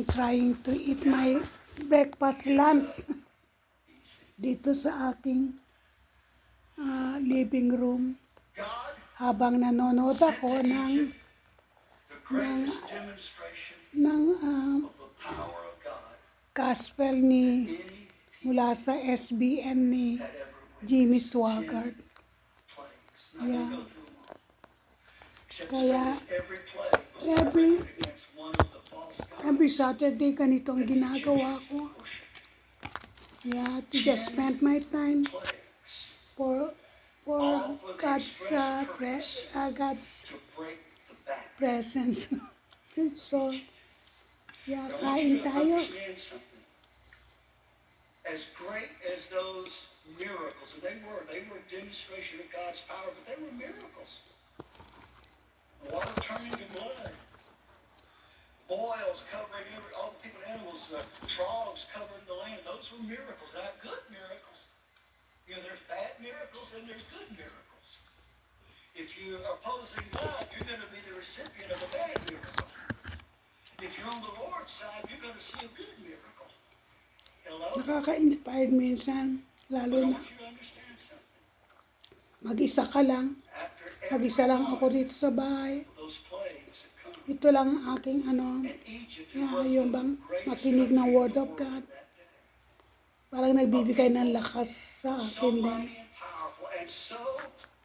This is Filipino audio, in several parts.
trying to eat my breakfast lunch dito sa aking living room habang nanonood ako ng gospel ni mula sa SBN ni Jimmy Swaggart. Yeah. Kaya every Saturday ganito ang ginagawa ko. Yeah, to just spend my time for God's presence. So, yeah, kain tayo. As great as those miracles, and they were a demonstration of God's power, but they were miracles. Water turning to blood, boils covering all the people and animals, frogs covering the land. Those were miracles, not good miracles. You know, there's bad miracles and there's good miracles. If you are opposing God, you're going to be the recipient of a bad miracle. If you're on the Lord's side, you're going to see a good miracle. Nakaka-inspired minsan, lalo na mag-isa ka lang. Mag-isa lang ako dito sa bahay. Ito lang ang aking yung bang makinig ng Word of God. Parang nagbibigay ng lakas sa akin din.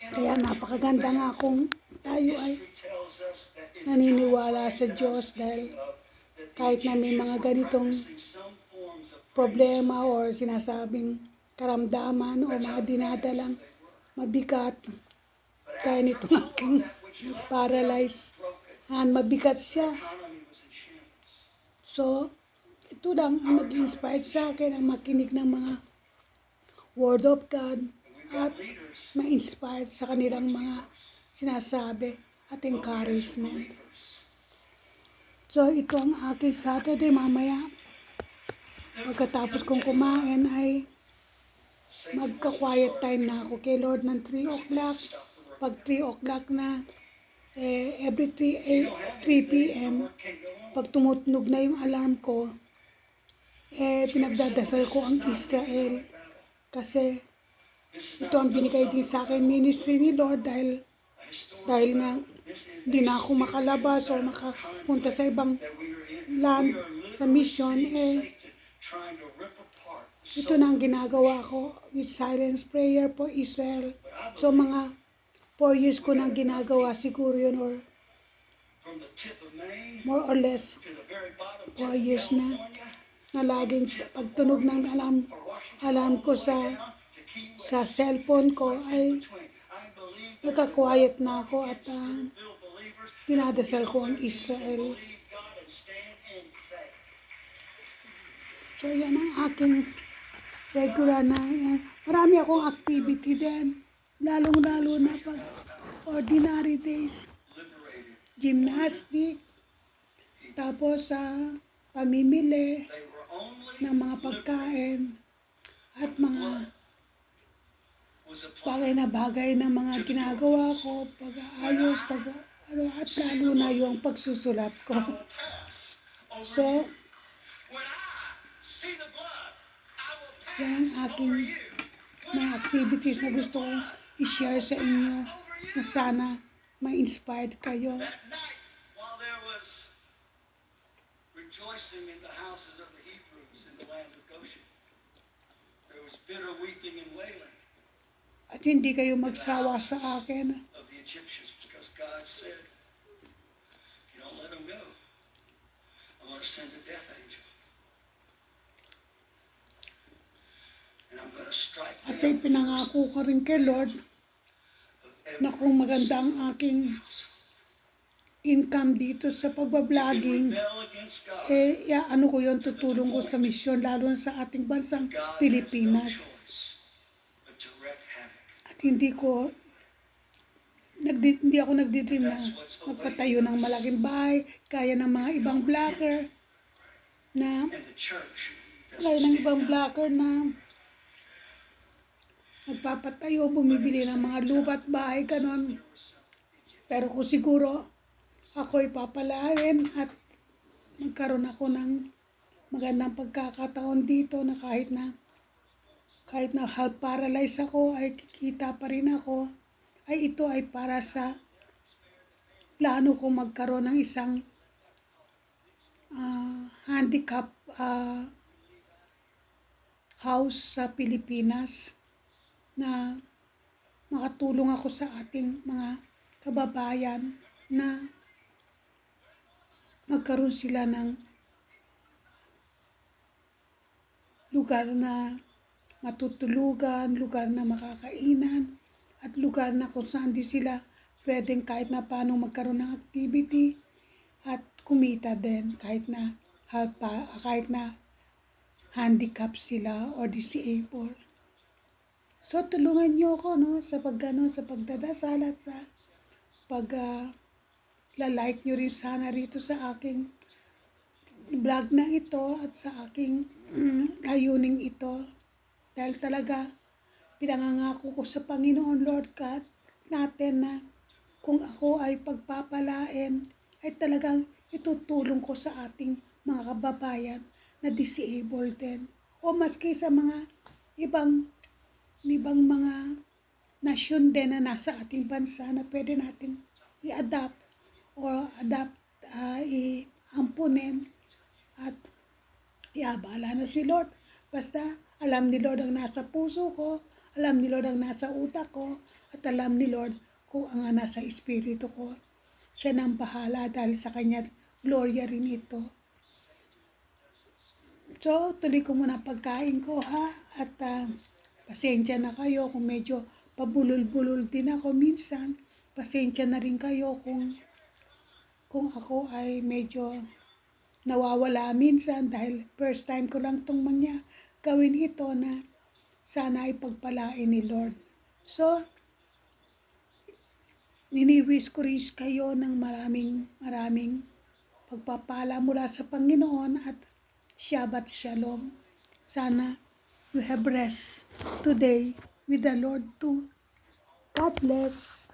Kaya napakaganda nga kung tayo ay naniniwala sa Diyos dahil kahit na may mga ganitong problema o sinasabing karamdaman o mga dinadalang mabigat, kaya nito aking paralyzed, mabigat siya. So, ito lang ang nag-inspired sa akin, ang makinig ng mga Word of God at ma-inspired sa kanilang mga sinasabi at encouragement. So, ito ang aking Saturday. Mamaya pagkatapos kong kumain ay magka-quiet time na ako kay Lord ng 3 o'clock. Pag 3 o'clock na, every 3 p.m., pag tumutunog na yung alarm ko, pinagdadasal ko ang Israel. Kasi ito ang binigay din sa akin ministry ni Lord dahil nga hindi na ako makalabas o makapunta sa ibang land sa mission. Ito na ang ginagawa ko with silence prayer for Israel. So mga 4 years ko nang ginagawa siguro yun, or more or less 4 years na laging pagtunog ng alarm ko sa cellphone ko ay nagka-quiet na ako at dinadasal ko ang Israel. So yan ang aking regular na yan. Marami akong activity din. Lalong-lalo na pag ordinary days. Gymnastic. Tapos pamimili ng mga pagkain. At mga bagay na bagay na mga ginagawa ko. Pag-aayos, at lalo na yung pagsusulat ko. So, yan ang aking mga activities na gusto kong i-share sa inyo na sana ma-inspired kayo. That night, while there was rejoicing in the houses of the Hebrews in the land of Goshen, there was bitter weeping and wailing At hindi kayo magsawa sa akin. of the Egyptians, because God said, if you don't let them go, I'm going to send a death angel. And I'm going to strike At ay pinangako ko rin kay Lord na kung maganda ang aking income dito sa pagbabloging, ko yun, tutulong ko sa misyon, lalo sa ating bansang Pilipinas. At hindi ako nagdi-dream na magpatayo ng malaking bahay, kaya ng mga ibang vlogger na nagpapatayo, bumibili ng mga lupa't bahay, ganon. Pero kung siguro ako'y papalain at magkaroon ako ng magandang pagkakataon dito na kahit na half paralyzed ako ay kikita pa rin ako, ay ito ay para sa plano ko magkaroon ng isang handicap house sa Pilipinas na makatulong ako sa ating mga kababayan na magkaroon sila ng lugar na matutulugan, lugar na makakainan, at lugar na kung saan di sila pwedeng kahit na paano magkaroon ng activity at kumita din kahit na handicap sila or disabled. So tulungan niyo ako sa pagdadasal at sa la-like niyo rin sana rito sa aking vlog na ito at sa aking layuning ito. Dahil talaga, pinangangako ko sa Panginoon Lord God natin na kung ako ay pagpapalain, ay talagang itutulong ko sa ating mga kababayan na disabled din. O maski sa mga ibang mga nasyon din na nasa ating bansa na pwede natin i-adapt o i-ampunin at iabala na si Lord. Basta alam ni Lord ang nasa puso ko, alam ni Lord ang nasa utak ko, at alam ni Lord kung ang nasa espiritu ko. Siya nang bahala dahil sa kanya gloria rin ito. So, tuloy ko muna pagkain ko at pasensya na kayo kung medyo pabulol-bulol din ako minsan. Pasensya na rin kayo kung ako ay medyo nawawala minsan dahil first time ko lang itong gawin ito na sana ay pagpalain ni Lord. So, niniwish ko rin kayo ng maraming pagpapala mula sa Panginoon at Shabbat Shalom. Sana you have rest today with the Lord too. God bless.